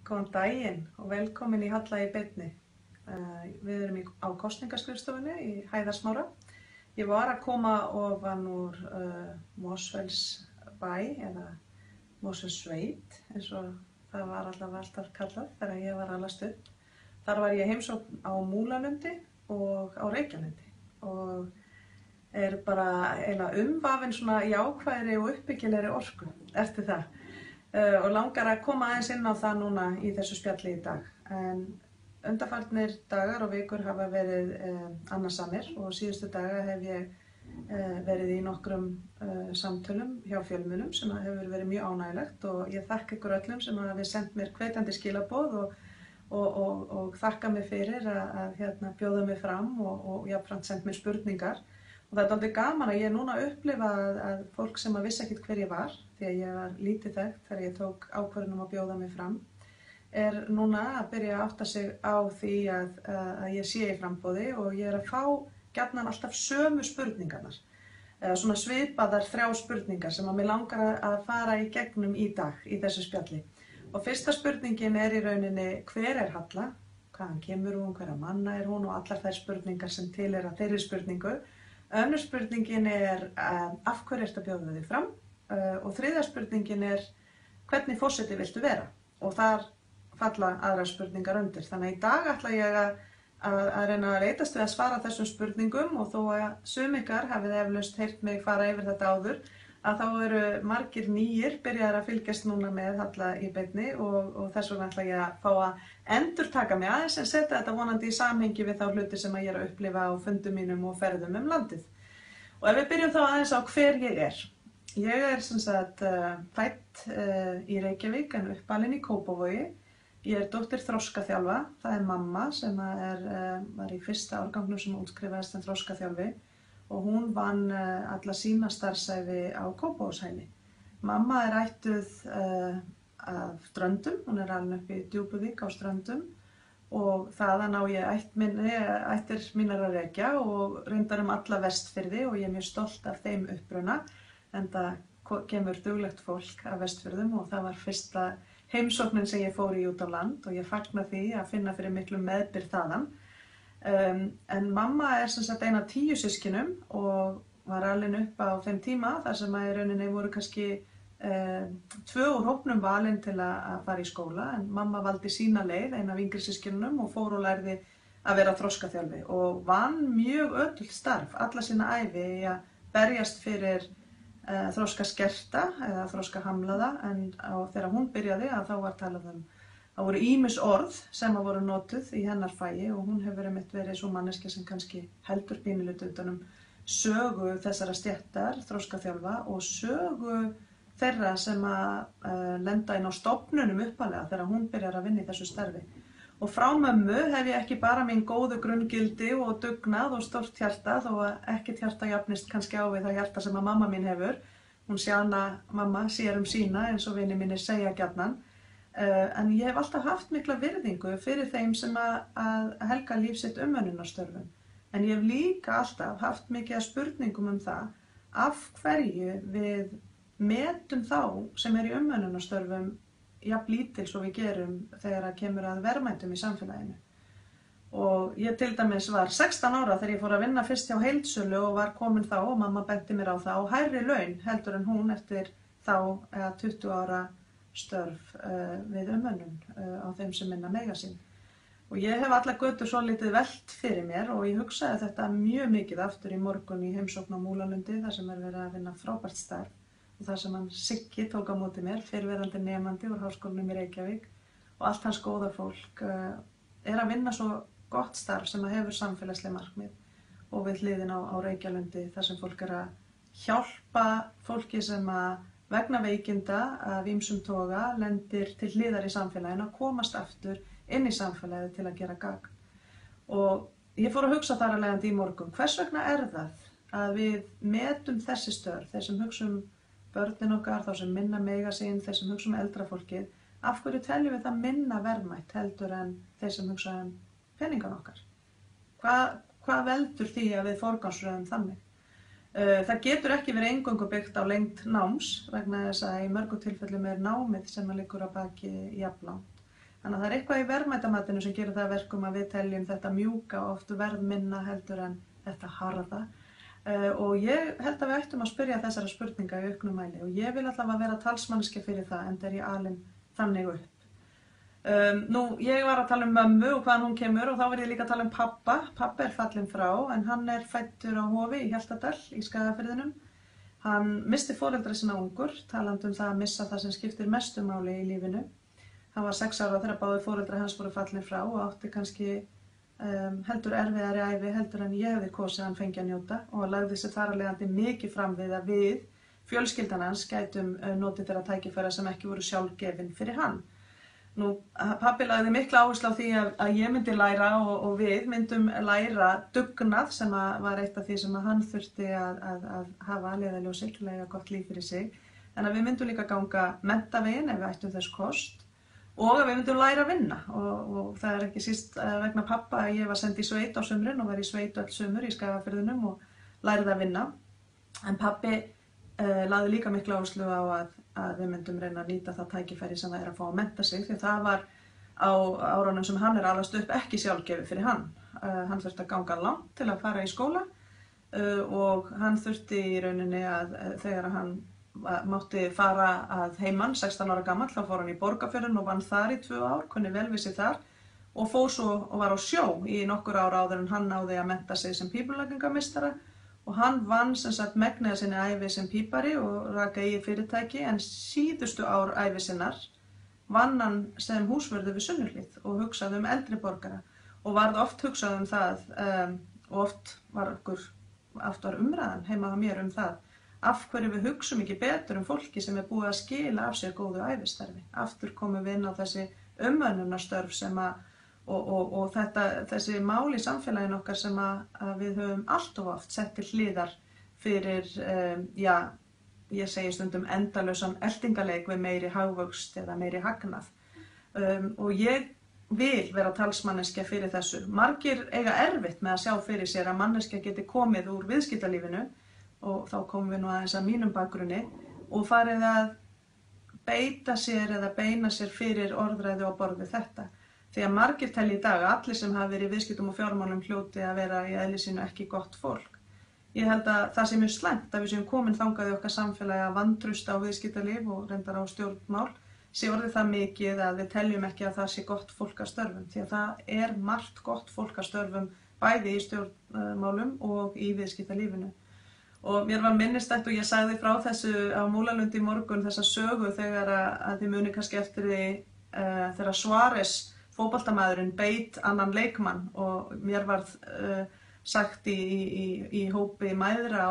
Góðan daginn og velkomin í Halla í beinni. Við erum á kosningaskrifstofunni í Hæðarsmára. Ég var að koma ofan úr Mosfellsbæ eða Mosfellssveit eins og það var alltaf kallað þegar ég var alast upp. Þar var ég heimsókn á Múlalundi og á Reykjalundi og er bara eiginlega umvafin svona jákvæðri og uppbyggilegri orku eftir það. Og langar að koma aðeins inn á það núna í þessu spjalli í dag. En undanfarnir dagar og vikur hafa verið annasamir og síðustu daga hef ég verið í nokkrum samtölum hjá fjölmiðlum sem hefur verið mjög ánægilegt og ég þakka ykkur öllum sem hafi sendt mér hvetjandi skilaboð og þakka mig fyrir að bjóða mig fram og jafnframt sendt mér spurningar. Og það er dálítið gaman að ég núna upplifa að fólk sem vissi ekkert hver ég var, því að ég var lítið þekkt þegar ég tók ákvörðun að bjóða mig fram, er núna að byrja að átta sig á því að ég sé í framboði og ég er að fá gjarnan alltaf sömu spurningarnar. Svona svipaðar 3 spurningar sem að mig langar að fara í gegnum í dag í þessu spjalli. Og fyrsta spurningin er í rauninni hver er Halla, hvaðan kemur hún, hverra manna er hún og allar þær spurningar sem tilheyra þeirri spurningu. Önnur spurningin er af hverju ertu að bjóða þig fram og þriðja spurningin er hvernig forseti viltu vera og þar falla aðrar spurningar undir. Þannig að í dag ætla ég að reyna að leitast við að svara þessum spurningum og þó að sum ykkar hafið eflaust heyrt mig fara yfir þetta áður að þá eru margir nýir byrjaðir að fylgjast núna með Halla í beinni og þess vegna ætla ég að fá að endurtaka mig aðeins en setja þetta vonandi í samhengi við þá hluti sem ég er að upplifa á fundum mínum og ferðum landið. Og ef við byrjum þá aðeins á hver ég er. Ég er sem sagt fædd í Reykjavík en uppalin í Kópavogi. Ég er dóttir þroskaþjálfa, það er mamma sem var í fyrsta árgangnum sem útskrifaðist sem þroskaþjálfi og hún vann alla sína starfsævi á Kópavogshæli. Mamma er ættuð af Ströndum, hún er alin upp í Djúpuvík á Ströndum og þaðan á ég ættir mínar að rekja og reyndar alla Vestfirði og ég er mjög stolt af þeim uppruna enda kemur duglegt fólk af Vestfirðum og það var fyrsta heimsóknin sem ég fór í út á land og ég fagna því að finna fyrir miklu meðbyr þaðan. En mamma er sem sagt ein af 10 systkinum og var alin upp á þeim tíma þar sem í rauninni voru kannski 2 úr hópnum valin til að fara í skóla en mamma valdi sína leið, ein af yngri systkinunum og fór og lærði að vera þroskaþjálfi og vann mjög ötult starf alla sína ævi í að berjast fyrir þroskaskerta eða þroskahamlaða en þegar hún byrjaði að þá var talað það voru ýmis orð sem voru notuð í hennar fagi og hún hefur verið svo manneskja sem kannski heldur pínulítið utan sögu þessara stéttar, þroskaþjálfa og sögu þeirra sem lenda inn á stofnunum uppalega þegar hún byrjar að vinna í þessu starfi. Og frá mömmu hef ég ekki bara mín góðu grunngildi og dugnað og stórt hjarta þó að ekkert hjarta jafnist kannski á við það hjarta sem að mamma mín hefur. Hún Sjana mamma sér sína eins og vinir mínir segja gjarnan. En ég hef alltaf haft mikla virðingu fyrir þeim sem að helga líf sitt umönnunarstörfum. En ég hef líka alltaf haft mikið spurningum það af hverju við metum þá sem í umönnunarstörfum jafn lítils og við gerum þegar kemur að verðmætum í samfélaginu. Og ég til dæmis var 16 ára þegar ég fór að vinna fyrst hjá Heildsölu og var komin þá og mamma benti mér á það og hærri laun heldur en hún eftir þá 20 ára störf við umönnun á þeim sem minna mega sín. Og ég hef alla götur svolítið velt fyrir mér og ég hugsaði þetta mjög mikið aftur í morgun í heimsókn á Múlalundi þar sem verið að vinna frábært starf og þar sem hann Siggi tók á móti mér, fyrrverandi nemandi úr Háskólanum í Reykjavík og allt hans góða fólk er að vinna svo gott starf sem hefur samfélagsleg markmið og við hliðin á Reykjalundi þar sem fólk er að hjálpa fólki sem vegna veikinda af ýmsum toga lendir til hliðar í samfélaginu að komast aftur inn í samfélagið til að gera gagn. Og ég fór að hugsa þar að leiðandi í morgun, hvers vegna er það að við metum þessi störf, þeir sem hugsa börnin okkar, þá sem minna mega sín, þeir sem hugsa eldra fólkið, af hverju teljum við það minna verðmætt heldur en þeir sem hugsa peningan okkar? Hvað veldur því að við forgangsröðum þannig? Það getur ekki verið eingöngu byggt á lengd náms vegna þess að í mörgum tilfellum námið sem liggur að baki jafnlangt. Þannig að það eitthvað í verðmætamatinu sem gerir það að verkum að við teljum þetta mjúka oft verðminna heldur en þetta harða. Og ég held að við ættum að spyrja þessara spurninga í auknum mæli og ég vil allavega vera talsmanneskja fyrir það enda ég alin þannig upp. Ég var að tala mömmu og hvaðan hún kemur og þá verð ég líka að tala pappa. Pappa fallinn frá en hann fæddur á Hofi í Hjaltadal í Skagafirðinum. Hann missti foreldra sína ungur, talandi það að missa það sem skiptir mestu máli í lífinu. Hann var 6 ára þegar báðir foreldrar hans voru fallin frá og átti kannski heldur erfiðari ævi heldur en ég hefði kosið hann fengi að njóta og lagði sig þar af leiðandi mikið fram við að við, fjölskyldan hans, gætum notið þeirra tækifæra sem ekki voru sjálfgefin fyrir hann. Pabbi lagði mikla áherslu á því að ég myndi læra og við myndum læra dugnað sem var eitt af því sem hann þurfti að hafa leiðarljósi til að eiga gott líf fyrir sig, en að við myndum líka ganga menntaveginn ef við ættum þess kost og að við myndum læra að vinna og það ekki síst vegna pappa að ég var send í sveit á sumrin og var í sveit öll sumur í Skagafirðinum og lærði að vinna. En pabbi lagði líka mikla áherslu á að við myndum reyna að nýta það tækifæri sem það að fá að mennta sig því það var á árunum sem hann alast upp ekki sjálfgefið fyrir hann. Hann þurfti að ganga langt til að fara í skóla og hann þurfti í rauninni að þegar hann mátti fara að heiman 16 ára gamall, þá fór hann í Borgarfjörðinn og vann þar í 2 ár, kunni vel við sig þar og fór svo og var á sjó í nokkur ára áður en hann náði að mennta sig sem pípulagningameistara og hann vann sem sagt megnið sinni ævi sem pípari og raka í fyrirtæki en síðustu ár ævi sinnar vann hann sem húsvörður við Sunnuhlíð og hugsaði eldri borgara og varð oft hugsað það og oft var umræðan heima á mér það af hverju við hugsum ekki betur fólki sem búið að skila af sér góðu ævistarfi. Aftur komum við inn á þessi umönnunarstörf sem og þessi mál í samfélaginu okkar sem að við höfum allt of oft sett til hliðar fyrir, ég segi stundum endalausan eltingaleik við meiri hagvöxt eða meiri hagnað. Og ég vil vera talsmanneskja fyrir þessu. Margir eiga erfitt með að sjá fyrir sér að manneskja geti komið úr viðskiptalífinu og þá komum við nú aðeins að mínum bakgrunni og farið að beita sér eða beina sér fyrir orðræðu á borð við þetta. Því að margir telja í dag að allir sem hafa verið í viðskiptum og fjármálum hljóti að vera í eðli sínu ekki gott fólk. Ég held að það sé mjög slæmt að við séum komin þangað í okkar samfélagi að vantrausta á viðskiptalíf og reyndar á stjórnmál sé orðið það mikið að við teljum ekki að það sé gott fólk að störfum því að það margt gott fólk að störfum bæði í stjórnmálum og í viðskiptalífinu. Og mér var minnistætt og ég sagði frá þessu á Múlalundi í morgun þessa sögu þegar að þið muni kannski eftir því þegar Suárez, fótboltamaðurinn, beit annan leikmann og mér varð sagt í hópi mæðra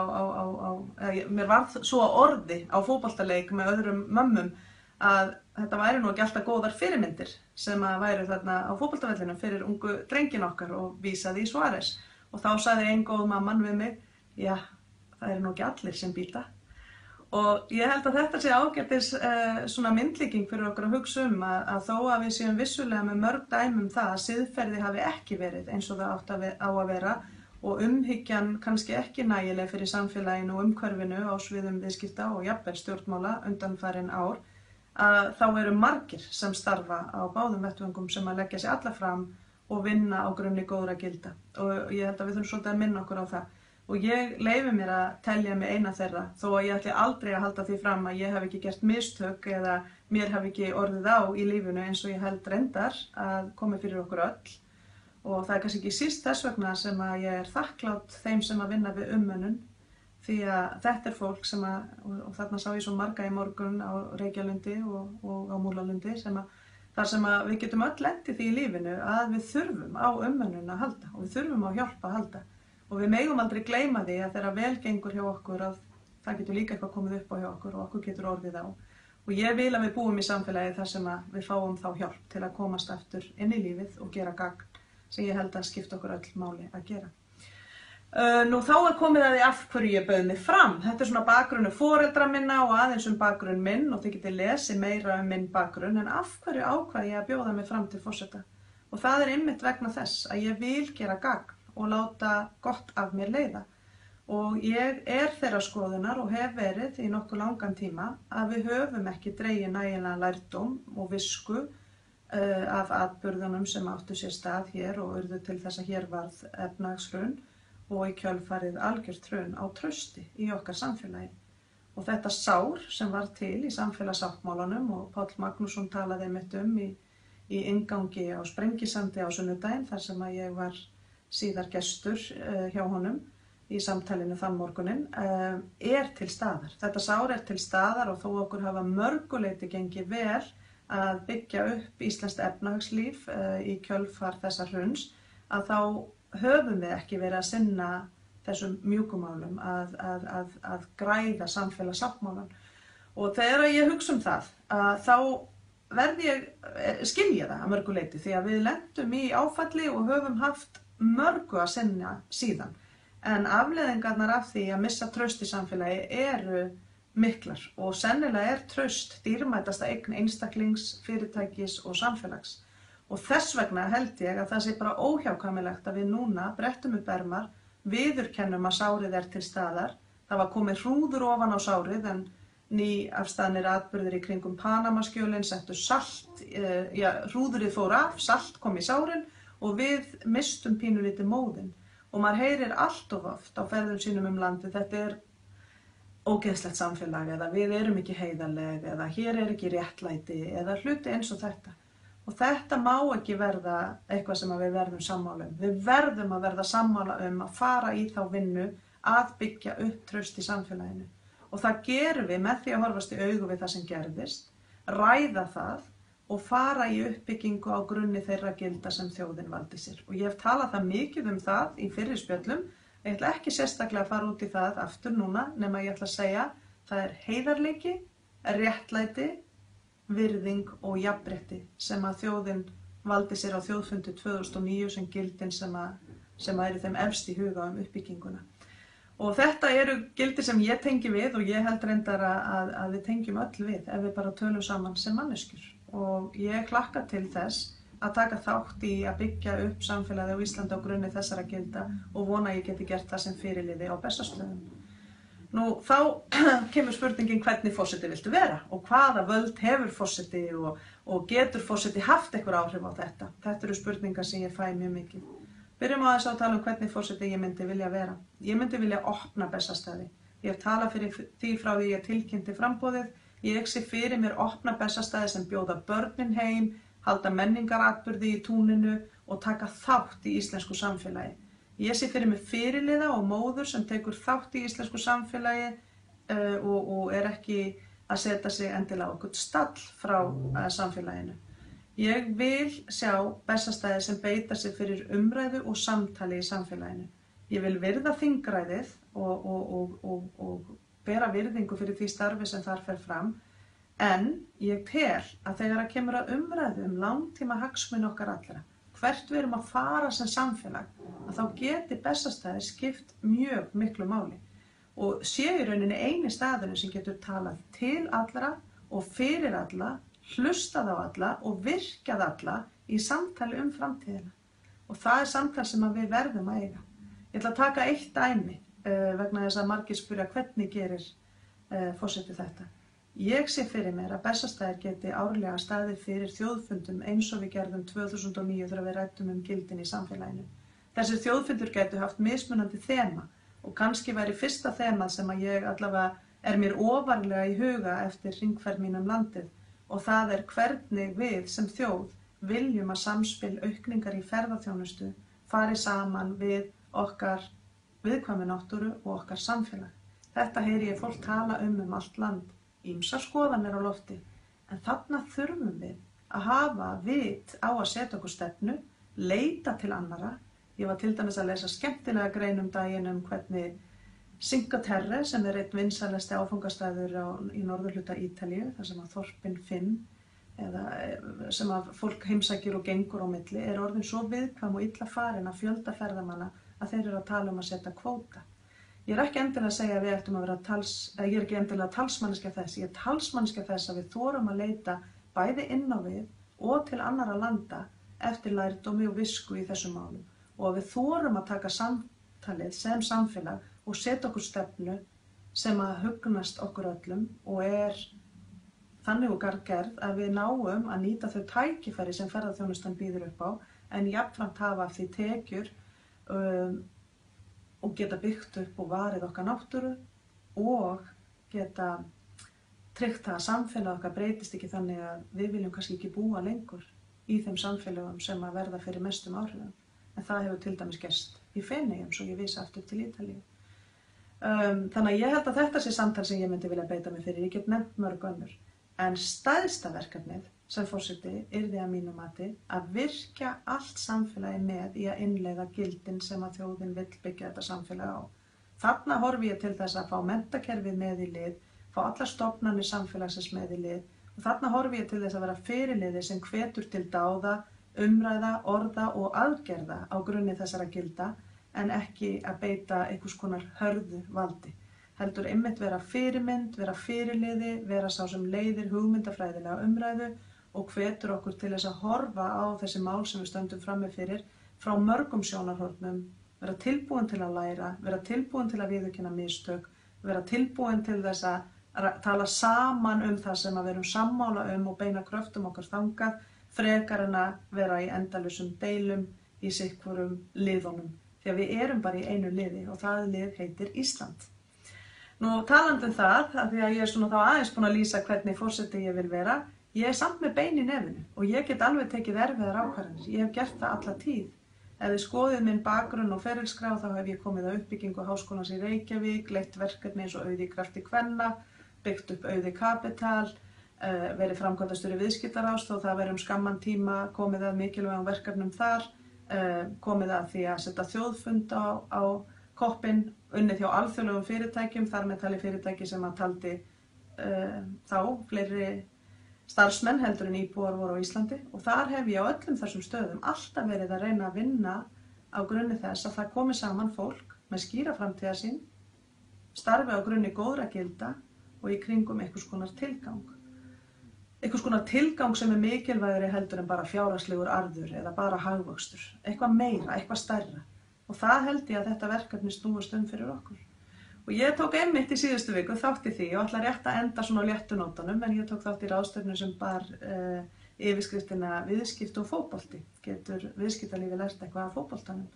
mér varð svo orði á fótboltaleik með öðrum mömmum að þetta væri nú ekki alltaf góðar fyrirmyndir sem að væru þarna á fótboltavellinum fyrir ungu drengin okkar og vísaði í Suárez. Og þá sagði ein góð mamman við mig, já, það nú ekki allir sem bíta. Og ég held að þetta sé ágætis svona myndlíking fyrir okkur að hugsa að þó að við séum vissulega með mörg dæmi það að siðferði hafi ekki verið eins og það átt á að vera og umhyggjan kannski ekki nægileg fyrir samfélaginu og umhverfinu á sviðum viðskipta og jafnvel stjórnmála undanfarin ár, að þá eru margir sem starfa á báðum vettvöngum sem að leggja sig alla fram og vinna á grunni góðra gilda. Og ég held að við þurfum svolítið að minna okkur á það. Og ég leyfi mér að telja mig eina þeirra, þó að ég ætli aldrei að halda því fram að ég hef ekki gert mistök eða mér hef ekki orðið á í lífinu eins og ég held reyndar að komi fyrir okkur öll. Og það kannski ekki síst þess vegna sem að ég þakklát þeim sem að vinna við umönnun, því að þetta fólk sem að, og þarna sá ég svo marga í morgun á Reykjalundi og á Múlalundi, þar sem að við getum öll lent í því í lífinu að við þurfum á umönnun að halda og við þurfum á hjálp að halda. Og við megum aldrei gleyma því að þegar vel gengur hjá okkur að það getur líka eitthvað komið upp á hjá okkur og okkur getur orðið á. Og ég vil að við búum í samfélagi þar sem að við fáum þá hjálp til að komast aftur inn í lífið og gera gagn sem ég held að skipta okkur öll máli að gera. Nú þá komið að því af hverju ég bauð mig fram. Þetta svona bakgrunnu foreldra minna og aðeins bakgrunn minn og þið getið lesið meira minn bakgrunn en af hverju ákvað ég að bjóða mig fram til forseta. Og það einmitt vegna þess að ég vil gera gagn og láta gott af mér leiða. Og ég þeirra skoðunar og hef verið í nokkuð langan tíma að við höfum ekki dregið nægilega lærdóm og visku af atburðunum sem áttu sér stað hér og urðu til þess að hér varð efnahagshrun og í kjölfarið algjört hrun á trausti í okkar samfélagi. Og þetta sár sem var til í samfélagssáttmálanum og Páll Magnússon talaði einmitt í inngangi á Sprengisandi á sunnudaginn þar sem að ég var síðar gestur hjá honum í samtalinu þann morguninn, til staðar. Þetta sár til staðar og þó okkur hafa mörguleyti gengið vel að byggja upp íslenskt efnahagslíf í kjölfar þessa hruns, að þá höfum við ekki verið að sinna þessum mjúkumálum að græða samfélagssáttmálann. Og þegar ég hugsa það, þá skil ég það að mörgu leyti því að við lentum í áfalli og höfum haft mörgu að sinna síðan. En afleiðingarnar af því að missa traust í samfélagi eru miklar og sennilega traust dýrmætasta eign einstaklings, fyrirtækis og samfélags. Og þess vegna held ég að það sé bara óhjákvæmilegt að við núna brettum upp ermar, viðurkennum að sárið til staðar. Það var komið hrúður ofan á sárið en nýafstaðnir atburðir í kringum Panamaskjölin settu salt, hrúðurinn fór af, salt kom í sárin og við mistum pínulítið móðinn. Og maður heyrir allt of oft á ferðum sínum landið, þetta ógeðslegt samfélag eða við erum ekki heiðarleg eða hér ekki réttlæti eða hluti eins og þetta. Og þetta má ekki verða eitthvað sem við verðum sammála um. Við verðum að verða sammála um að fara í þá vinnu að byggja upp traust í samfélaginu. Og það gerum við með því að horfast í augu við það sem gerðist, ræða það og fara í uppbyggingu á grunni þeirra gilda sem þjóðin valdi sér. Og ég hef talað það mikið um það í fyrri spjöllum. Ég ætla ekki sérstaklega að fara út í það aftur núna, nema ég ætla að segja það heiðarleiki, réttlæti, virðing og jafnrétti sem að þjóðin valdi sér á þjóðfundi 2009 sem gildin sem eru þeim efst í huga um uppbygginguna. Og þetta eru gildi sem ég tengi við og ég held reyndar að við tengjum öll við ef við bara tölum saman sem manneskjur. Og ég hlakka til þess að taka þátt í að byggja upp samfélagið á Íslandi á grunni þessara gilda og vona að ég geti gert það sem fyrirliði á Bessastöðum. Nú, þá kemur spurningin hvernig forseti viltu vera og hvaða völd hefur forseti og getur forseti haft einhver áhrif á þetta. Þetta eru spurningar sem ég fæ mjög mikið. Byrjum á þess að tala um hvernig forseti ég myndi vilja vera. Ég myndi vilja opna Bessastaði. Ég hef talað fyrir því frá því ég tilkynnti framboðið. Ég sé fyrir mér opna Bessastaði sem bjóða börnin heim, halda menningaratburði í túninu og taka þátt í íslensku samfélagi. Ég sé fyrir mig fyrirliða og móður sem tekur þátt í íslensku samfélagi og ekki að setja sig endilega á okkur stall frá samfélaginu. Ég vil sjá Bessastaði sem beita sig fyrir umræðu og samtali í samfélaginu. Ég vil virða þingræðið og bera virðingu fyrir því starfi sem þar fer fram. En ég tel að þegar það kemur að umræðu langtíma hagsmuni okkar allra, hvert við erum að fara sem samfélag, að þá geti Bessastaði skipt mjög miklu máli og sé í rauninni eini staðurinn sem getur talað til allra og fyrir alla, hlustað á alla og virkað alla í samtali um framtíðina. Og það samtal sem við verðum að eiga. Ég ætla að taka eitt dæmi vegna þess að margir spyrja hvernig gerir forseti þetta. Ég sé fyrir mér að Bessastaðir geti árlega staðið fyrir þjóðfundum eins og við gerðum 2009 þegar við ræddum gildin í samfélaginu. Þessir þjóðfundur gætu haft mismunandi þema og kannski væri fyrsta þemað sem að ég allavega mér ofarlega í huga eftir hringferð mín landið og það hvernig við sem þjóð viljum að samspil aukningar í ferðaþjónustu fari saman við okkar viðkvæmu náttúru og okkar samfélag. Þetta heyri ég fólk tala allt land. Ýmsar skoðanir á lofti, en þarna þurfum við að hafa vit á að setja okkur stefnu, leita til annara. Ég var til dæmis að lesa skemmtilega grein daginn hvernig Cinque Terre, sem einn vinsælasti áfangastæður í norðurhluta Ítalíu, þar sem að þorpin 5, eða sem að fólk heimsækir og gengur á milli, orðin svo viðkvæm og illa farin að fjölda ferðamanna að þeir eru að tala um að setja kvóta. Ég ekki endilega að segja að við ættum að vera ég ekki endilega talsmanneskja þess, ég talsmanneskja þess að við þorum að leita bæði inn á við og til annarra landa eftir lærdómi og visku í þessum málum og að við þorum að taka samtalið sem samfélag og setja okkur stefnu sem að hugnast okkur öllum og þannig og gerð að við náum að nýta þau tækifæri sem ferðaþjónustan býður upp á en jafnframt hafa af því tekjur og geta byggt upp og varið okkar náttúru og geta tryggt það að samfélag okkar breytist ekki þannig að við viljum kannski ekki búa lengur í þeim samfélagum sem að verða fyrir mestum áhrifum. En það hefur til dæmis gerst í Feneyjum, svo ég vísa aftur til Ítalíu. Þannig að ég held að þetta sé samtal sem ég myndi vilja beita mig fyrir. Ég get nefnt mörg önnur. En stærsta verkefnið sem forseti yrði að mínu mati að virkja allt samfélagi með í að innleiða gildin sem að þjóðin vill byggja þetta samfélag á. Þarna horfi ég til þess að fá menntakerfið með í lið, fá allar stofnanir samfélagsins með í lið og þarna horfi ég til þess að vera fyrirliði sem hvetur til dáða, umræða, orða og aðgerða á grunni þessara gilda en ekki að beita einhvers konar hörðu valdi. Heldur einmitt vera fyrirmynd, vera fyrirliði, vera sá sem leiðir hugmyndafræðilega umræðu og hvetur okkur til þess að horfa á þessi mál sem við stöndum frammi fyrir frá mörgum sjónarhornum, vera tilbúin til að læra, vera tilbúin til að viðurkenna mistök, vera tilbúin til þess að tala saman það sem að við erum sammála og beina kröftum okkar þangað, frekar en að vera í endalausum deilum í sitthvorum liðunum. Því að við erum bara í einu liði og það lið heitir Ísland. Nú talandi það, að því að ég er svona þá aðeins búin að lýsa hvernig forseti ég vil vera, ég er samt með bein í nefinu og ég get alveg tekið erfiðar ákvarðanir. Ég hef gert það alla tíð. Ef þið skoðið minn bakgrunn og ferilskrá þá hef ég komið að uppbyggingu Háskólans í Reykjavík, leitt verkefni eins og Auði í krafti kvenna, byggt upp Auði Kapital, verið framkvæmdastjóri viðskiptaráðs þó það verið skamman tíma, komið að mikilvægum verkefnum þar, komið að því að setja þjóðfund á koppinn, unnið hjá alþjóðlegum fyrirtækjum, þar með talið fyrirtæki sem að taldi þá fleiri starfsmenn heldur en íbúar voru á Íslandi og þar hef ég á öllum þessum stöðum alltaf verið að reyna að vinna á grunni þess að það komi saman fólk með skýra framtíðarsýn, starfi á grunni góðra gilda og í kringum einhvers konar tilgang. Einhvers konar tilgang sem er mikilvægari heldur en bara fjárhagslegur arður eða bara hagvöxtur, eitthvað meira, eitthvað stærra. Og það held ég að þetta verkefni snúist fyrir okkur. Og ég tók einmitt í síðustu viku þátt í því og ætla rétt að enda svona á léttu nótunum, en ég tók þátt í ráðstefnu sem bar yfirskriftina viðskipti og fótbolti. Getur viðskiptalífið lært eitthvað af fótboltanum?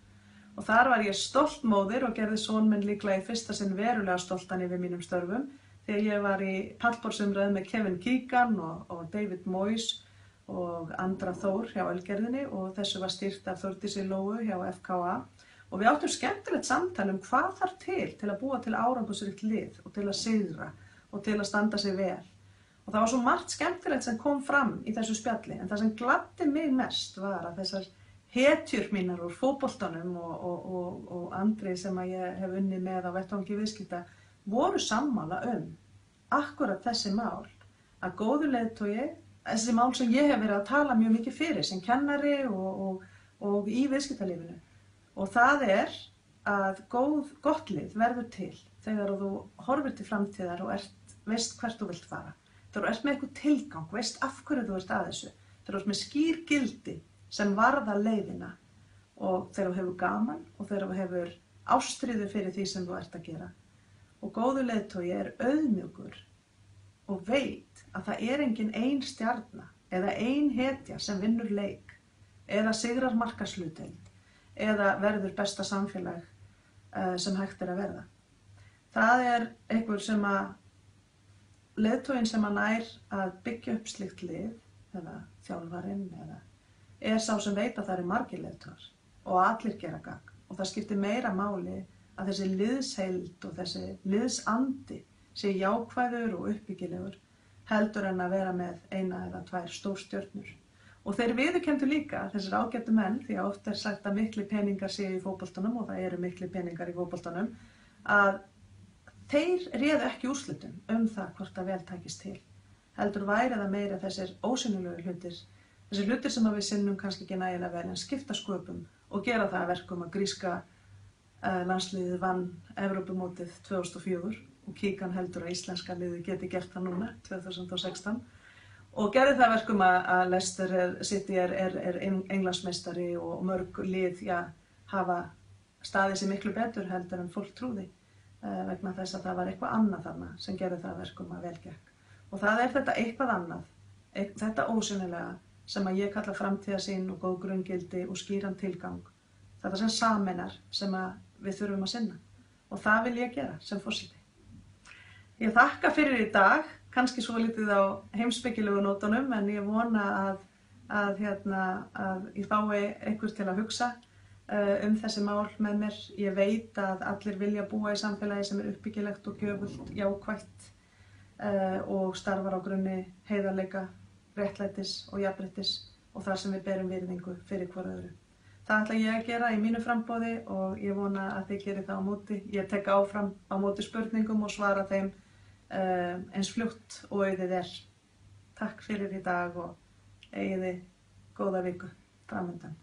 Og þar var ég stolt móðir og gerði son minn líklega í fyrsta sinn verulega stoltan yfir mínum störfum, þegar ég var í pallborðsumræðu með Kevin Keegan og David Moyes og Andra Þór hjá Ölgerðinni og þessu var stýrt af Þórdísi Lóu hjá FKA. Og við áttum skemmtilegt samtal hvað þarf til að búa til árangursríkt lið og til að sigra og til að standa sig vel. Og það var svo margt skemmtilegt sem kom fram í þessu spjalli, en það sem gladdi mig mest var að þessar hetjur mínar úr fótboltanum og Andri sem að ég hef unnið með á vettvangi viðskipta voru sammála akkurat þessi mál, að góður leiðtogi, þessi mál sem ég hef verið að tala mjög mikið fyrir sem kennari og í viðskiptalífinu. Og það að gott lið verður til þegar þú horfir til framtíðar og veist hvert þú vilt fara. Þegar þú ert með eitthvað tilgang, veist af hverju þú ert að þessu. Þegar þú ert með skýr gildi sem varða leiðina og þegar þú hefur gaman og þegar þú hefur ástríðu fyrir því sem þú ert að gera. Og góður leiðtogi auðmjúkur og veit að það engin ein stjarna eða ein hetja sem vinnur leik eða sigrar markaðshlutdeild eða verður besta samfélag sem hægt að verða. Það einhver sem að leiðtoginn sem að nær að byggja upp slíkt lið, eða þjálfarinn, eða sá sem veit að það margir leiðtogar og allir gera gagn. Og það skiptir meira máli að þessi liðsheild og þessi liðsandi sé jákvæður og uppbyggilegur heldur en að vera með eina eða tvær stórstjörnur. Og þeir viðurkenndu líka, þessir ágætu menn, því að oft sagt að miklir peningar séu í fótboltanum og það eru miklir peningar í fótboltanum, að þeir réðu ekki úrslitum það hvort að vel tækist til. Heldur væri það meira þessir ósýnilegu hlutir, þessir hlutir sem við sinnum kannski ekki nægilega vel en skipta sköpum og gera það að verkum að gríska landsliðið vann Evrópumótið 2004 og Keegan heldur að íslenska liðið geti gert það núna 2016. Og gerði það verkum að Leicester City Englandsmeistari og mörg lið hafa staðið sig miklu betur heldur en fólk trúði vegna þess að það var eitthvað annað þarna sem gerði það verkum að vel gekk. Og það þetta eitthvað annað, þetta ósýnilega sem að ég kalla framtíðarsýn og góð grunngildi og skýran tilgang. Þetta sem sameinar sem að við þurfum að sinna. Og það vil ég gera sem forseti. Ég þakka fyrir í dag, kannski svolítið á heimspekilegu nótunum, en ég vona að ég fái einhvers til að hugsa þessi mál með mér. Ég veit að allir vilja búa í samfélagi sem uppbyggilegt og gjöfult, jákvætt og starfar á grunni heiðarleika, réttlætis og jafnréttis og þar sem við berum virðingu fyrir hvor öðru. Það ætla ég að gera í mínu framboði og ég vona að þið gerir það á móti. Ég tek áfram á móti spurningum og svara þeim eins fljótt og auðið Takk fyrir í dag og eigið þið góða viku framundan.